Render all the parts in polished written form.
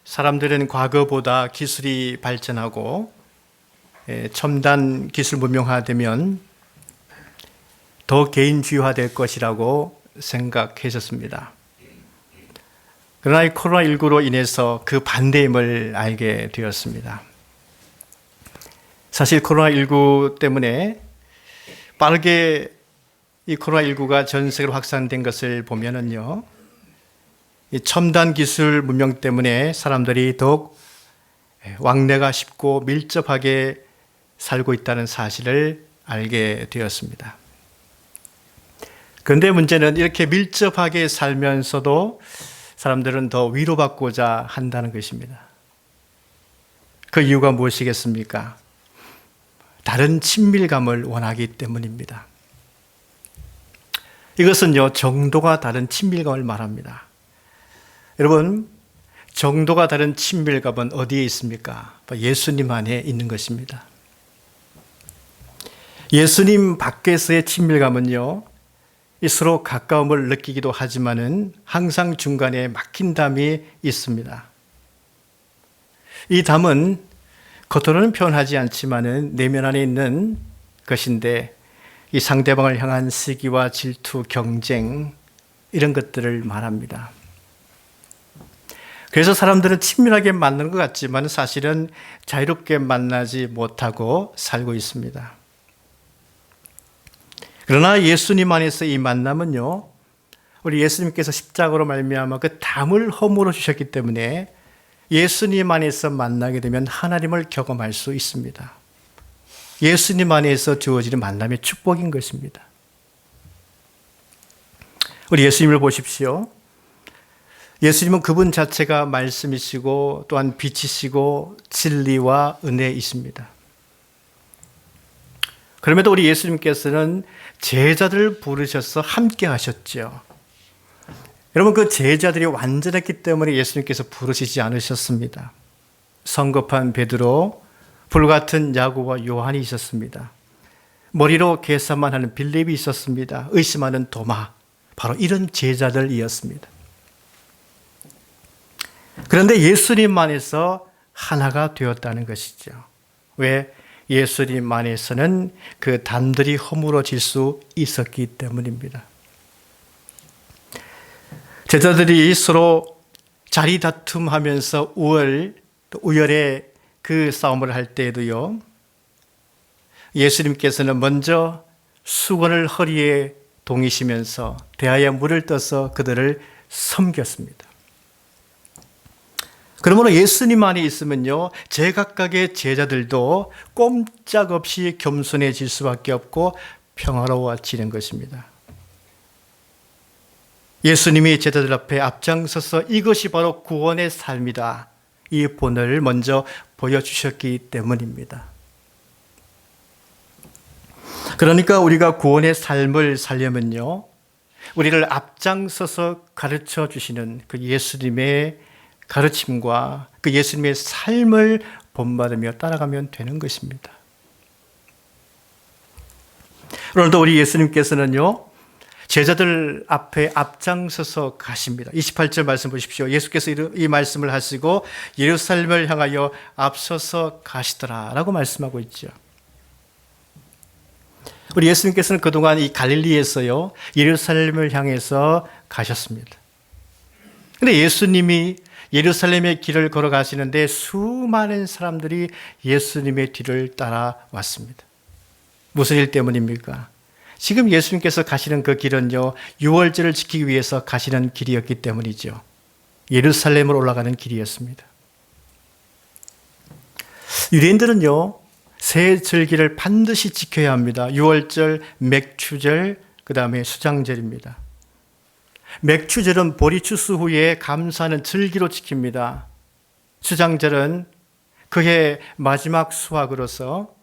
사람들은 과거보다 기술이 발전하고 첨단 기술 문명화되면 더 개인주의화될 것이라고 생각했었습니다. 그러나 이 코로나19로 인해서 그 반대임을 알게 되었습니다. 사실 코로나19 때문에 빠르게 이 코로나19가 전 세계로 확산된 것을 보면은요, 이 첨단 기술 문명 때문에 사람들이 더욱 왕래가 쉽고 밀접하게 살고 있다는 사실을 알게 되었습니다. 그런데 문제는 이렇게 밀접하게 살면서도 사람들은 더 위로받고자 한다는 것입니다. 그 이유가 무엇이겠습니까? 다른 친밀감을 원하기 때문입니다. 이것은요, 정도가 다른 친밀감을 말합니다. 여러분, 정도가 다른 친밀감은 어디에 있습니까? 예수님 안에 있는 것입니다. 예수님 밖에서의 친밀감은요, 서로 가까움을 느끼기도 하지만은 항상 중간에 막힌 담이 있습니다. 이 담은 겉으로는 표현하지 않지만은 내면 안에 있는 것인데, 이 상대방을 향한 시기와 질투, 경쟁, 이런 것들을 말합니다. 그래서 사람들은 친밀하게 만나는 것 같지만 사실은 자유롭게 만나지 못하고 살고 있습니다. 그러나 예수님 안에서 이 만남은요, 우리 예수님께서 십자가로 말미암아 그 담을 허물어 주셨기 때문에 예수님 안에서 만나게 되면 하나님을 경험할 수 있습니다. 예수님 안에서 주어지는 만남의 축복인 것입니다. 우리 예수님을 보십시오. 예수님은 그분 자체가 말씀이시고 또한 빛이시고 진리와 은혜이십니다. 그럼에도 우리 예수님께서는 제자들을 부르셔서 함께 하셨죠. 여러분, 그 제자들이 완전했기 때문에 예수님께서 부르시지 않으셨습니다. 성급한 베드로, 불같은 야고보와 요한이 있었습니다. 머리로 계산만 하는 빌립이 있었습니다. 의심하는 도마, 바로 이런 제자들이었습니다. 그런데 예수님 안에서 하나가 되었다는 것이죠. 왜? 예수님 안에서는 그 담들이 허물어질 수 있었기 때문입니다. 제자들이 서로 자리 다툼하면서 우열의 그 싸움을 할 때에도요, 예수님께서는 먼저 수건을 허리에 동이시면서 대하여 물을 떠서 그들을 섬겼습니다. 그러므로 예수님 안에 있으면요, 제각각의 제자들도 꼼짝없이 겸손해질 수밖에 없고 평화로워지는 것입니다. 예수님이 제자들 앞에 앞장서서 이것이 바로 구원의 삶이다, 이 본을 먼저 보여주셨기 때문입니다. 그러니까 우리가 구원의 삶을 살려면요, 우리를 앞장서서 가르쳐 주시는 그 예수님의 가르침과 그 예수님의 삶을 본받으며 따라가면 되는 것입니다. 오늘도 우리 예수님께서는요, 제자들 앞에 앞장서서 가십니다. 28절 말씀 보십시오. 예수께서 이 말씀을 하시고 예루살렘을 향하여 앞서서 가시더라 라고 말씀하고 있죠. 우리 예수님께서는 그동안 이 갈릴리에서요, 예루살렘을 향해서 가셨습니다. 그런데 예수님이 예루살렘의 길을 걸어가시는데 수많은 사람들이 예수님의 뒤를 따라왔습니다. 무슨 일 때문입니까? 지금 예수님께서 가시는 그 길은요, 유월절을 지키기 위해서 가시는 길이었기 때문이죠. 예루살렘으로 올라가는 길이었습니다. 유대인들은요, 새 절기를 반드시 지켜야 합니다. 유월절, 맥추절, 그 다음에 수장절입니다. 맥추절은 보리 추수 후에 감사하는 절기로 지킵니다. 수장절은 그해 마지막 수확으로서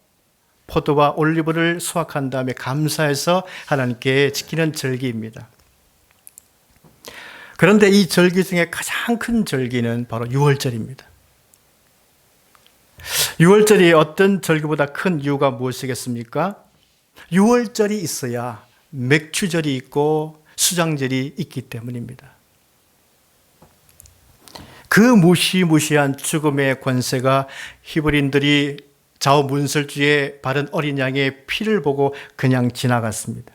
포도와 올리브를 수확한 다음에 감사해서 하나님께 지키는 절기입니다. 그런데 이 절기 중에 가장 큰 절기는 바로 유월절입니다. 유월절이 어떤 절기보다 큰 이유가 무엇이겠습니까? 유월절이 있어야 맥추절이 있고 수장절이 있기 때문입니다. 그 무시무시한 죽음의 권세가 히브리인들이 좌우문설주에 바른 어린 양의 피를 보고 그냥 지나갔습니다.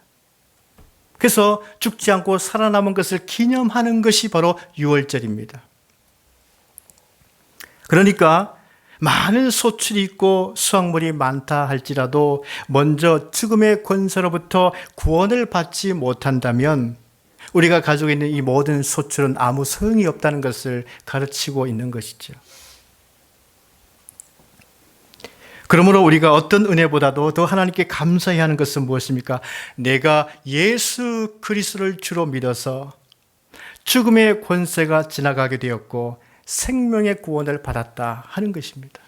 그래서 죽지 않고 살아남은 것을 기념하는 것이 바로 유월절입니다. 그러니까 많은 소출이 있고 수확물이 많다 할지라도 먼저 죽음의 권세로부터 구원을 받지 못한다면 우리가 가지고 있는 이 모든 소출은 아무 소용이 없다는 것을 가르치고 있는 것이죠. 그러므로 우리가 어떤 은혜보다도 더 하나님께 감사해야 하는 것은 무엇입니까? 내가 예수 그리스도를 주로 믿어서 죽음의 권세가 지나가게 되었고 생명의 구원을 받았다 하는 것입니다.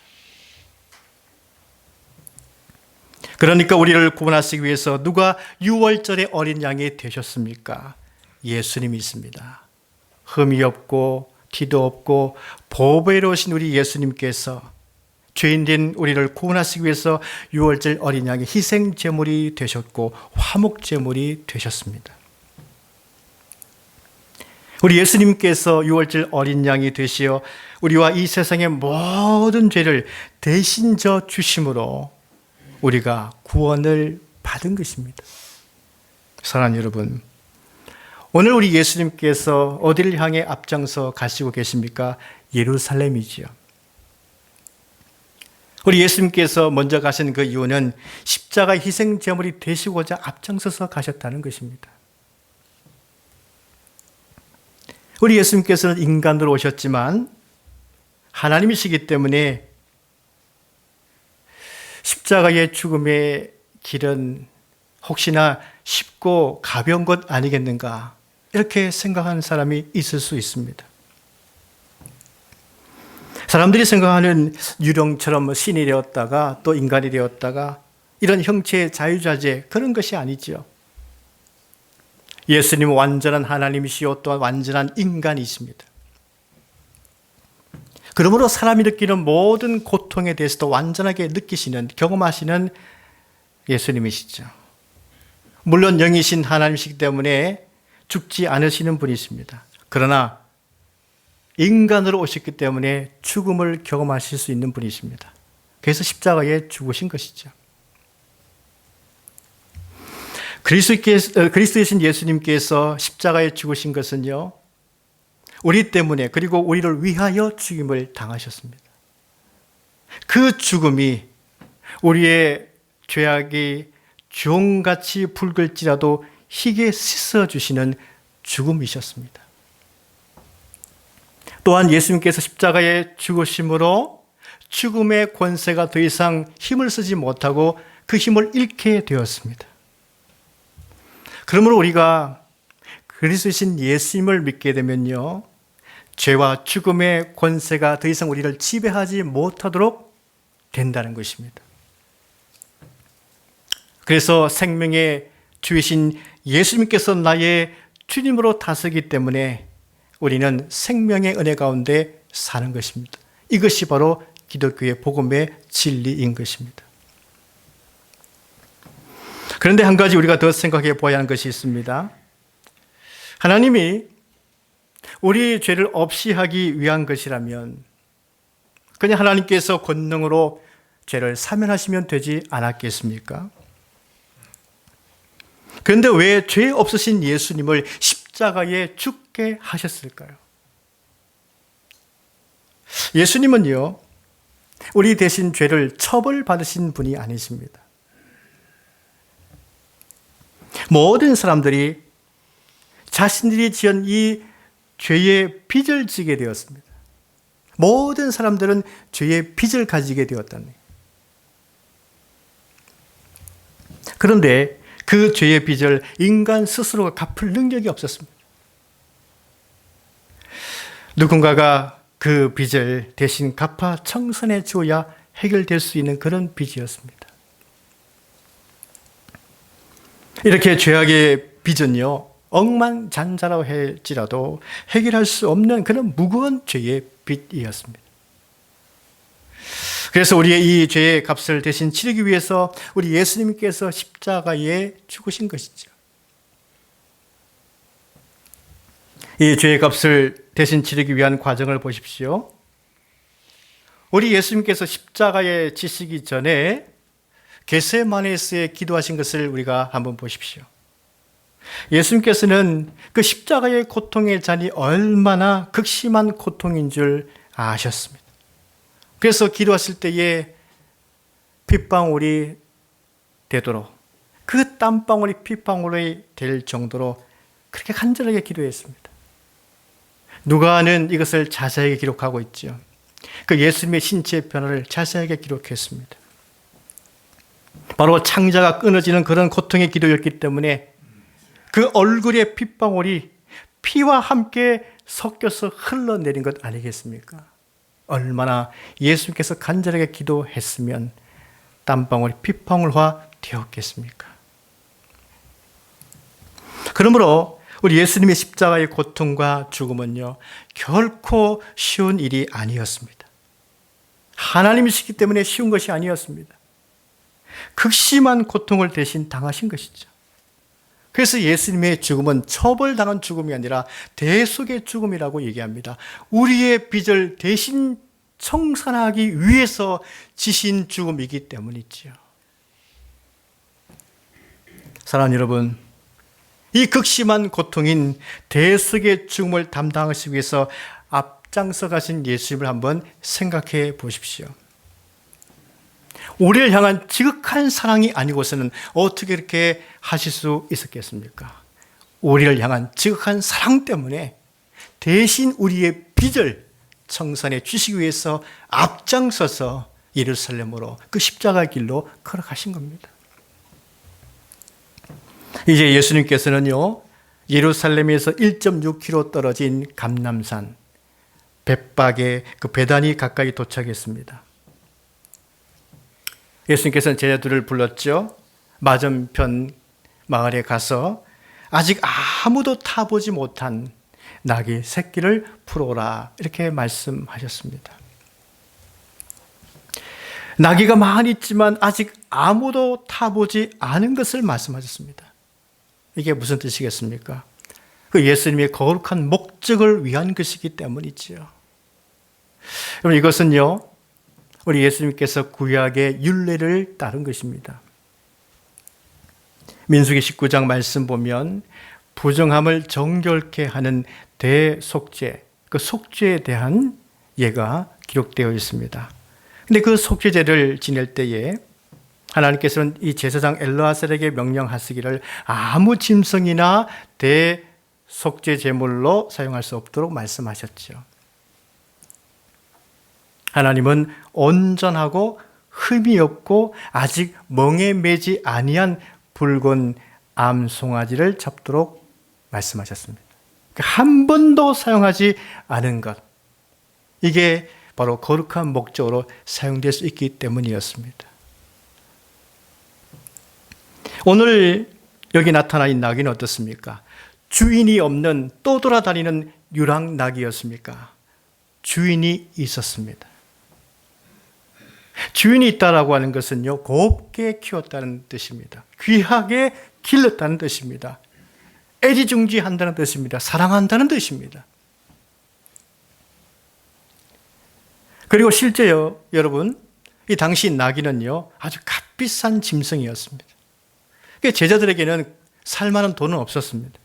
그러니까 우리를 구원하시기 위해서 누가 유월절의 어린 양이 되셨습니까? 예수님이 있습니다. 흠이 없고 티도 없고 보배로우신 우리 예수님께서 죄인된 우리를 구원하시기 위해서 유월절 어린 양의 희생 제물이 되셨고 화목 제물이 되셨습니다. 우리 예수님께서 유월절 어린 양이 되시어 우리와 이 세상의 모든 죄를 대신 져 주심으로 우리가 구원을 받은 것입니다. 사랑하는 여러분, 오늘 우리 예수님께서 어디를 향해 앞장서 가시고 계십니까? 예루살렘이지요. 우리 예수님께서 먼저 가신 그 이유는 십자가 희생 제물이 되시고자 앞장서서 가셨다는 것입니다. 우리 예수님께서는 인간으로 오셨지만 하나님이시기 때문에 십자가의 죽음의 길은 혹시나 쉽고 가벼운 것 아니겠는가, 이렇게 생각하는 사람이 있을 수 있습니다. 사람들이 생각하는 유령처럼 신이 되었다가 또 인간이 되었다가 이런 형체의 자유자재, 그런 것이 아니죠. 예수님은 완전한 하나님이시요 또한 완전한 인간이십니다. 그러므로 사람이 느끼는 모든 고통에 대해서도 완전하게 느끼시는, 경험하시는 예수님이시죠. 물론 영이신 하나님이시기 때문에 죽지 않으시는 분이십니다. 그러나 인간으로 오셨기 때문에 죽음을 경험하실 수 있는 분이십니다. 그래서 십자가에 죽으신 것이죠. 그리스도이신 예수님께서 십자가에 죽으신 것은요, 우리 때문에, 그리고 우리를 위하여 죽임을 당하셨습니다. 그 죽음이 우리의 죄악이 주홍같이 붉을지라도 희게 씻어주시는 죽음이셨습니다. 또한 예수님께서 십자가에 죽으심으로 죽음의 권세가 더 이상 힘을 쓰지 못하고 그 힘을 잃게 되었습니다. 그러므로 우리가 그리스도이신 예수님을 믿게 되면요, 죄와 죽음의 권세가 더 이상 우리를 지배하지 못하도록 된다는 것입니다. 그래서 생명의 주이신 예수님께서 나의 주님으로 다스리기 때문에 우리는 생명의 은혜 가운데 사는 것입니다. 이것이 바로 기독교의 복음의 진리인 것입니다. 그런데 한 가지 우리가 더 생각해 보아야 하는 것이 있습니다. 하나님이 우리 죄를 없이 하기 위한 것이라면 그냥 하나님께서 권능으로 죄를 사면하시면 되지 않았겠습니까? 그런데 왜 죄 없으신 예수님을 십자가에 죽게 하셨을까요? 예수님은요, 우리 대신 죄를 처벌받으신 분이 아니십니다. 모든 사람들이 자신들이 지은 이 죄의 빚을 지게 되었습니다. 모든 사람들은 죄의 빚을 가지게 되었다니. 그런데 그 죄의 빚을 인간 스스로가 갚을 능력이 없었습니다. 누군가가 그 빚을 대신 갚아 청산해 주어야 해결될 수 있는 그런 빚이었습니다. 이렇게 죄악의 빚은요, 억만장자라고 할지라도 해결할 수 없는 그런 무거운 죄의 빚이었습니다. 그래서 우리의 이 죄의 값을 대신 치르기 위해서 우리 예수님께서 십자가에 죽으신 것이죠. 이 죄의 값을 대신 치르기 위한 과정을 보십시오. 우리 예수님께서 십자가에 지시기 전에 겟세마네스에 기도하신 것을 우리가 한번 보십시오. 예수님께서는 그 십자가의 고통의 잔이 얼마나 극심한 고통인 줄 아셨습니다. 그래서 기도하실 때에 핏방울이 되도록, 그 땀방울이 핏방울이 될 정도로 그렇게 간절하게 기도했습니다. 누가는 이것을 자세하게 기록하고 있죠. 그 예수님의 신체의 변화를 자세하게 기록했습니다. 바로 창자가 끊어지는 그런 고통의 기도였기 때문에 그 얼굴의 핏방울이 피와 함께 섞여서 흘러내린 것 아니겠습니까? 얼마나 예수님께서 간절하게 기도했으면 땀방울이 핏방울화 되었겠습니까? 그러므로 우리 예수님의 십자가의 고통과 죽음은요, 결코 쉬운 일이 아니었습니다. 하나님이시기 때문에 쉬운 것이 아니었습니다. 극심한 고통을 대신 당하신 것이죠. 그래서 예수님의 죽음은 처벌당한 죽음이 아니라 대속의 죽음이라고 얘기합니다. 우리의 빚을 대신 청산하기 위해서 지신 죽음이기 때문이지요. 사랑하는 여러분, 이 극심한 고통인 대속의 죽음을 담당하시기 위해서 앞장서 가신 예수님을 한번 생각해 보십시오. 우리를 향한 지극한 사랑이 아니고서는 어떻게 이렇게 하실 수 있었겠습니까? 우리를 향한 지극한 사랑 때문에 대신 우리의 빚을 청산해 주시기 위해서 앞장서서 예루살렘으로 그 십자가의 길로 걸어가신 겁니다. 이제 예수님께서는요, 예루살렘에서 1.6km 떨어진 감람산 벳박의 그 베다니 가까이 도착했습니다. 예수님께서는 제자들을 불렀죠. 맞은편 마을에 가서 아직 아무도 타보지 못한 나귀 새끼를 풀어오라, 이렇게 말씀하셨습니다. 나귀가 많이 있지만 아직 아무도 타보지 않은 것을 말씀하셨습니다. 이게 무슨 뜻이겠습니까? 그 예수님의 거룩한 목적을 위한 것이기 때문이지요. 여러분, 이것은요, 우리 예수님께서 구약의 율례를 따른 것입니다. 민수기 19장 말씀 보면 부정함을 정결케 하는 대속죄, 그 속죄에 대한 예가 기록되어 있습니다. 근데 그 속죄제를 지낼 때에 하나님께서는 이 제사장 엘르아살에게 명령하시기를 아무 짐승이나 대속죄 제물로 사용할 수 없도록 말씀하셨죠. 하나님은 온전하고 흠이 없고 아직 멍에 매지 아니한 붉은 암송아지를 잡도록 말씀하셨습니다. 한 번도 사용하지 않은 것, 이게 바로 거룩한 목적으로 사용될 수 있기 때문이었습니다. 오늘 여기 나타나 있는 나귀는 어떻습니까? 주인이 없는 떠돌아다니는 유랑 나귀였습니까? 주인이 있었습니다. 주인이 있다라고 하는 것은요, 곱게 키웠다는 뜻입니다. 귀하게 길렀다는 뜻입니다. 애지중지한다는 뜻입니다. 사랑한다는 뜻입니다. 그리고 실제요, 여러분, 이 당시 나귀는요, 아주 값비싼 짐승이었습니다. 제자들에게는 살만한 돈은 없었습니다.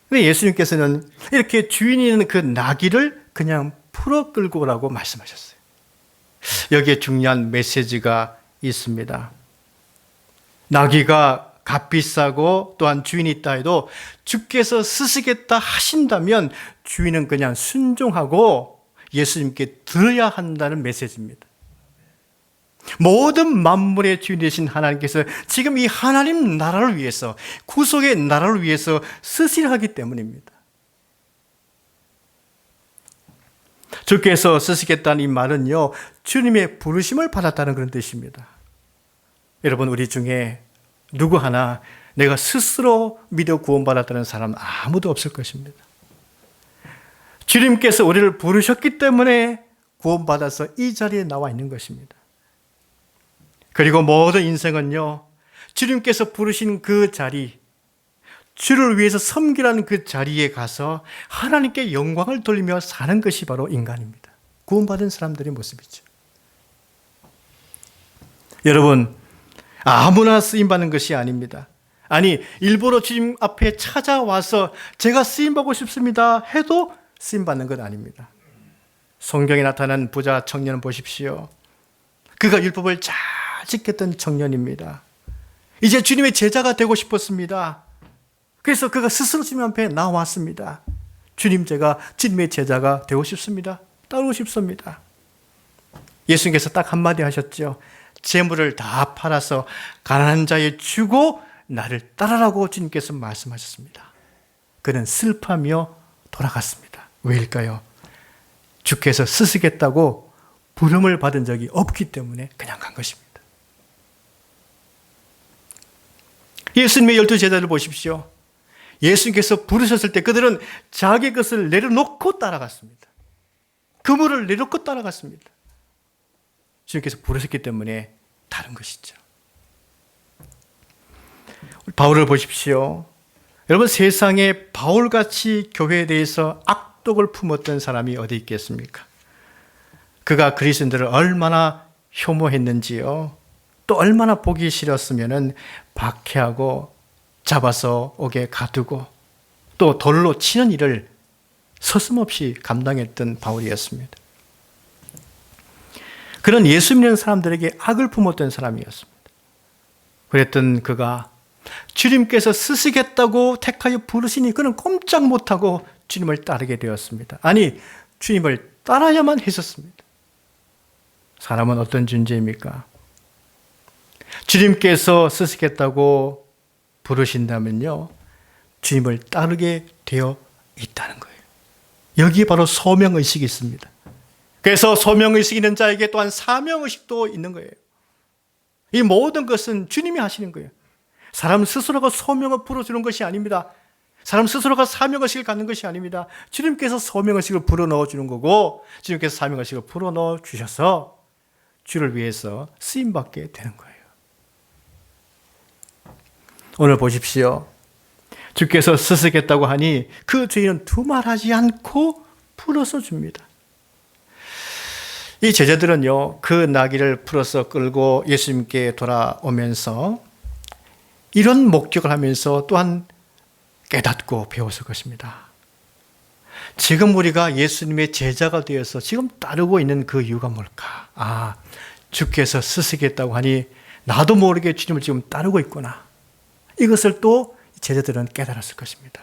근데 예수님께서는 이렇게 주인이 있는 그 나귀를 그냥 풀어 끌고 오라고 말씀하셨어요. 여기에 중요한 메시지가 있습니다. 나귀가 값비싸고 또한 주인이 있다 해도 주께서 쓰시겠다 하신다면 주인은 그냥 순종하고 예수님께 들어야 한다는 메시지입니다. 모든 만물의 주인 되신 하나님께서 지금 이 하나님 나라를 위해서, 구속의 나라를 위해서 쓰시려 하기 때문입니다. 주께서 쓰시겠다는 이 말은요, 주님의 부르심을 받았다는 그런 뜻입니다. 여러분, 우리 중에 누구 하나 내가 스스로 믿어 구원받았다는 사람 아무도 없을 것입니다. 주님께서 우리를 부르셨기 때문에 구원받아서 이 자리에 나와 있는 것입니다. 그리고 모든 인생은요, 주님께서 부르신 그 자리, 주를 위해서 섬기라는 그 자리에 가서 하나님께 영광을 돌리며 사는 것이 바로 인간입니다. 구원받은 사람들의 모습이죠. 여러분, 아무나 쓰임받는 것이 아닙니다. 아니, 일부러 주님 앞에 찾아와서 제가 쓰임받고 싶습니다 해도 쓰임받는 건 아닙니다. 성경에 나타난 부자 청년을 보십시오. 그가 율법을 잘 지켰던 청년입니다. 이제 주님의 제자가 되고 싶었습니다. 그래서 그가 스스로 주님 앞에 나왔습니다. 주님, 제가 주님의 제자가 되고 싶습니다. 따르고 싶습니다. 예수님께서 딱 한마디 하셨죠. 재물을 다 팔아서 가난한 자에 주고 나를 따르라고 주님께서 말씀하셨습니다. 그는 슬퍼하며 돌아갔습니다. 왜일까요? 주께서 쓰시겠다고 부름을 받은 적이 없기 때문에 그냥 간 것입니다. 예수님의 12제자를 보십시오. 예수님께서 부르셨을 때 그들은 자기 것을 내려놓고 따라갔습니다. 그물을 내려놓고 따라갔습니다. 주님께서 부르셨기 때문에 다른 것이죠. 바울을 보십시오. 여러분, 세상에 바울같이 교회에 대해서 악독을 품었던 사람이 어디 있겠습니까? 그가 그리스도인들을 얼마나 혐오했는지요. 또 얼마나 보기 싫었으면 박해하고 잡아서 옥에 가두고 또 돌로 치는 일을 서슴없이 감당했던 바울이었습니다. 그런 예수 믿는 사람들에게 악을 품었던 사람이었습니다. 그랬던 그가 주님께서 쓰시겠다고 택하여 부르시니 그는 꼼짝 못하고 주님을 따르게 되었습니다. 아니, 주님을 따라야만 했었습니다. 사람은 어떤 존재입니까? 주님께서 쓰시겠다고 부르신다면요, 주님을 따르게 되어 있다는 거예요. 여기 바로 소명의식이 있습니다. 그래서 소명의식이 있는 자에게 또한 사명의식도 있는 거예요. 이 모든 것은 주님이 하시는 거예요. 사람 스스로가 소명을 풀어주는 것이 아닙니다. 사람 스스로가 사명의식을 갖는 것이 아닙니다. 주님께서 소명의식을 불어넣어 주는 거고, 주님께서 사명의식을 불어넣어 주셔서 주를 위해서 쓰임받게 되는 거예요. 오늘 보십시오. 주께서 쓰시겠다고 하니 그 죄인은 두말하지 않고 풀어서 줍니다. 이 제자들은요, 그 나귀를 풀어서 끌고 예수님께 돌아오면서 이런 목격을 하면서 또한 깨닫고 배웠을 것입니다. 지금 우리가 예수님의 제자가 되어서 지금 따르고 있는 그 이유가 뭘까? 아, 주께서 쓰시겠다고 하니 나도 모르게 주님을 지금 따르고 있구나. 이것을 또 제자들은 깨달았을 것입니다.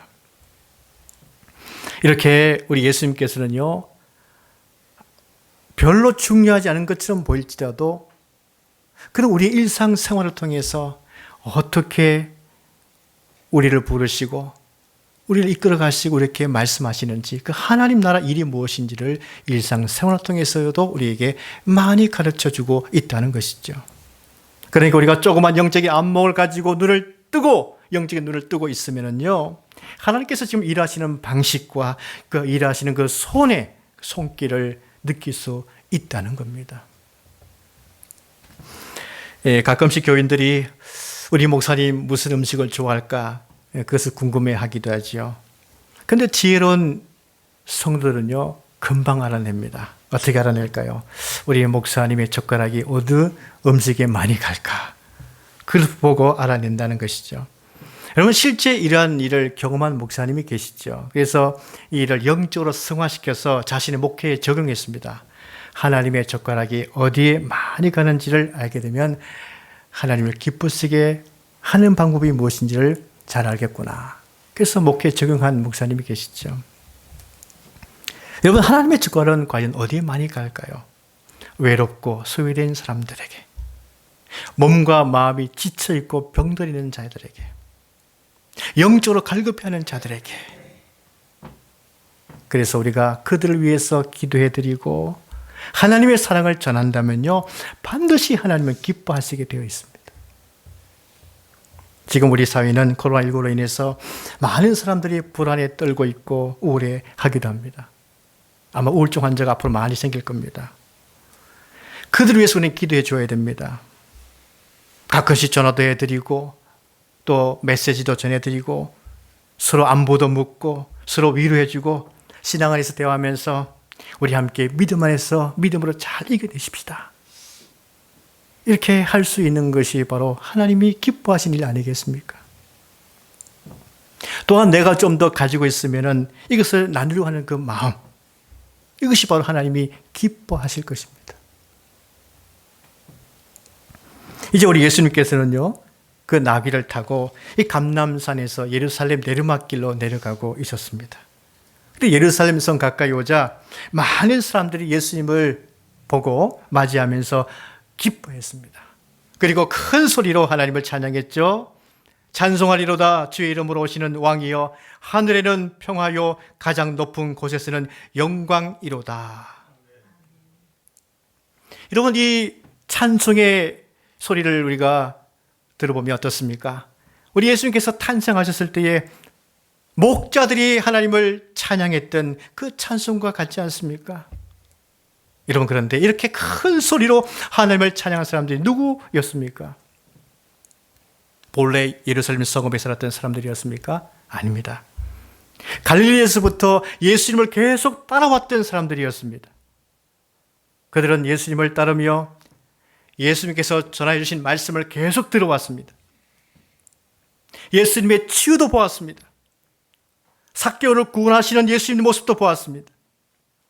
이렇게 우리 예수님께서는요, 별로 중요하지 않은 것처럼 보일지라도 그런 우리의 일상생활을 통해서 어떻게 우리를 부르시고 우리를 이끌어 가시고 이렇게 말씀하시는지, 그 하나님 나라 일이 무엇인지를 일상생활을 통해서도 우리에게 많이 가르쳐주고 있다는 것이죠. 그러니까 우리가 조그만 영적인 안목을 가지고 영적인 눈을 뜨고 있으면요, 하나님께서 지금 일하시는 방식과 그 일하시는 그 손의 손길을 느낄 수 있다는 겁니다. 예, 가끔씩 교인들이 우리 목사님 무슨 음식을 좋아할까? 그것을 궁금해 하기도 하죠. 근데 지혜로운 성도들은요, 금방 알아냅니다. 어떻게 알아낼까요? 우리 목사님의 젓가락이 어느 음식에 많이 갈까? 그걸 보고 알아낸다는 것이죠. 여러분, 실제 이러한 일을 경험한 목사님이 계시죠. 그래서 이 일을 영적으로 승화시켜서 자신의 목회에 적용했습니다. 하나님의 젓가락이 어디에 많이 가는지를 알게 되면 하나님을 기쁘시게 하는 방법이 무엇인지를 잘 알겠구나. 그래서 목회에 적용한 목사님이 계시죠. 여러분, 하나님의 젓가락은 과연 어디에 많이 갈까요? 외롭고 소외된 사람들에게, 몸과 마음이 지쳐있고 병들이는 자들에게, 영적으로 갈급해하는 자들에게. 그래서 우리가 그들을 위해서 기도해드리고 하나님의 사랑을 전한다면요, 반드시 하나님은 기뻐하시게 되어 있습니다. 지금 우리 사회는 코로나19로 인해서 많은 사람들이 불안에 떨고 있고 우울해하기도 합니다. 아마 우울증 환자가 앞으로 많이 생길 겁니다. 그들을 위해서 우리는 기도해 줘야 됩니다. 가끔씩 전화도 해드리고 또 메시지도 전해드리고 서로 안부도 묻고 서로 위로해주고 신앙 안에서 대화하면서 우리 함께 믿음 안에서 믿음으로 잘 이겨내십시다. 이렇게 할 수 있는 것이 바로 하나님이 기뻐하신 일 아니겠습니까? 또한 내가 좀 더 가지고 있으면 이것을 나누려고 하는 그 마음, 이것이 바로 하나님이 기뻐하실 것입니다. 이제 우리 예수님께서는요, 그 나귀를 타고 이 감람산에서 예루살렘 내리막길로 내려가고 있었습니다. 근데 예루살렘 성 가까이 오자 많은 사람들이 예수님을 보고 맞이하면서 기뻐했습니다. 그리고 큰 소리로 하나님을 찬양했죠. 찬송하리로다 주의 이름으로 오시는 왕이여, 하늘에는 평화요 가장 높은 곳에서는 영광이로다. 여러분, 이 찬송의 소리를 우리가 들어보면 어떻습니까? 우리 예수님께서 탄생하셨을 때에 목자들이 하나님을 찬양했던 그 찬송과 같지 않습니까? 여러분, 그런데 이렇게 큰 소리로 하나님을 찬양한 사람들이 누구였습니까? 본래 예루살렘 성읍에 살았던 사람들이었습니까? 아닙니다. 갈릴리에서부터 예수님을 계속 따라왔던 사람들이었습니다. 그들은 예수님을 따르며 예수님께서 전하여 주신 말씀을 계속 들어왔습니다. 예수님의 치유도 보았습니다. 삭개오를 구원하시는 예수님의 모습도 보았습니다.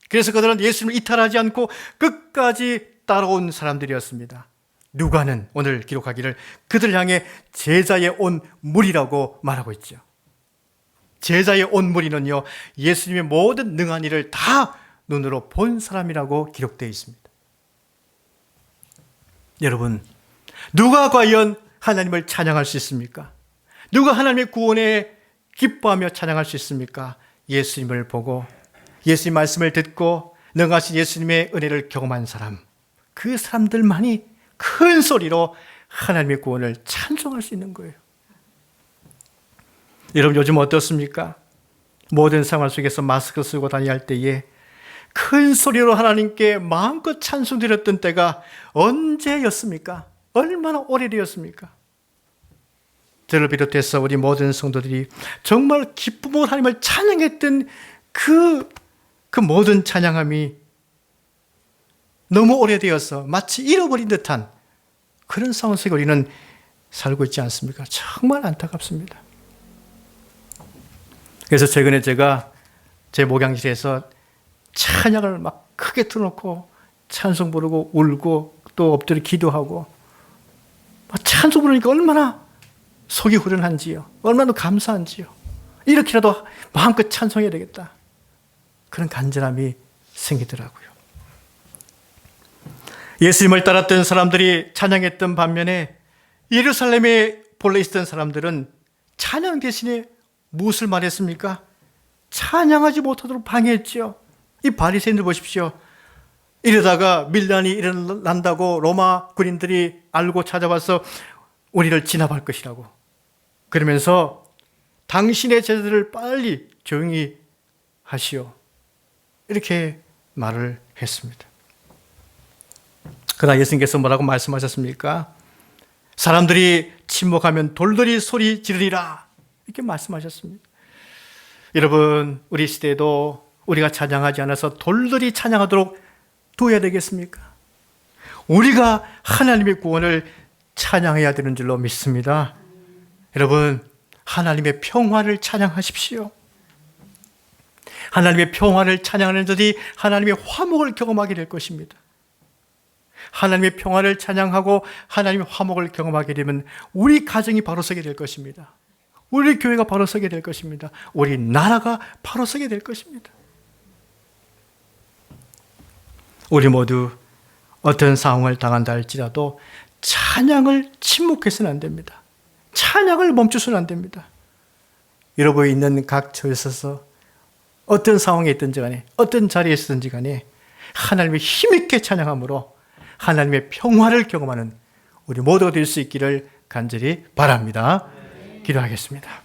그래서 그들은 예수님을 이탈하지 않고 끝까지 따라온 사람들이었습니다. 누가는 오늘 기록하기를 그들 향해 제자의 온 무리라고 말하고 있죠. 제자의 온 무리는요, 예수님의 모든 능한 일을 다 눈으로 본 사람이라고 기록되어 있습니다. 여러분, 누가 과연 하나님을 찬양할 수 있습니까? 누가 하나님의 구원에 기뻐하며 찬양할 수 있습니까? 예수님을 보고 예수님 말씀을 듣고 능하신 예수님의 은혜를 경험한 사람, 그 사람들만이 큰 소리로 하나님의 구원을 찬송할 수 있는 거예요. 여러분, 요즘 어떻습니까? 모든 상황 속에서 마스크 쓰고 다니야 할 때에 큰 소리로 하나님께 마음껏 찬송드렸던 때가 언제였습니까? 얼마나 오래되었습니까? 저를 비롯해서 우리 모든 성도들이 정말 기쁨으로 하나님을 찬양했던 그 모든 찬양함이 너무 오래되어서 마치 잃어버린 듯한 그런 상황 속에 우리는 살고 있지 않습니까? 정말 안타깝습니다. 그래서 최근에 제가 제 목양실에서 찬양을 막 크게 틀어놓고 찬송 부르고 울고 또 엎드려 기도하고, 찬송 부르니까 얼마나 속이 후련한지요. 얼마나 감사한지요. 이렇게라도 마음껏 찬송해야 되겠다. 그런 간절함이 생기더라고요. 예수님을 따랐던 사람들이 찬양했던 반면에 예루살렘에 본래 있었던 사람들은 찬양 대신에 무엇을 말했습니까? 찬양하지 못하도록 방해했죠. 이 바리새인들 보십시오. 이러다가 밀란이 일어난다고 로마 군인들이 알고 찾아와서 우리를 진압할 것이라고, 그러면서 당신의 제자들을 빨리 조용히 하시오, 이렇게 말을 했습니다. 그러나 예수님께서 뭐라고 말씀하셨습니까? 사람들이 침묵하면 돌들이 소리 지르리라, 이렇게 말씀하셨습니다. 여러분, 우리 시대에도 우리가 찬양하지 않아서 돌들이 찬양하도록 두어야 되겠습니까? 우리가 하나님의 구원을 찬양해야 되는 줄로 믿습니다. 여러분, 하나님의 평화를 찬양하십시오. 하나님의 평화를 찬양하는 자들이 하나님의 화목을 경험하게 될 것입니다. 하나님의 평화를 찬양하고 하나님의 화목을 경험하게 되면 우리 가정이 바로 서게 될 것입니다. 우리 교회가 바로 서게 될 것입니다. 우리 나라가 바로 서게 될 것입니다. 우리 모두 어떤 상황을 당한다 할지라도 찬양을 침묵해서는 안 됩니다. 찬양을 멈춰서는 안 됩니다. 여러분이 있는 각 처에 있어서 어떤 상황에 있든지 간에 어떤 자리에 있든지 간에 하나님의 힘있게 찬양함으로 하나님의 평화를 경험하는 우리 모두가 될 수 있기를 간절히 바랍니다. 기도하겠습니다.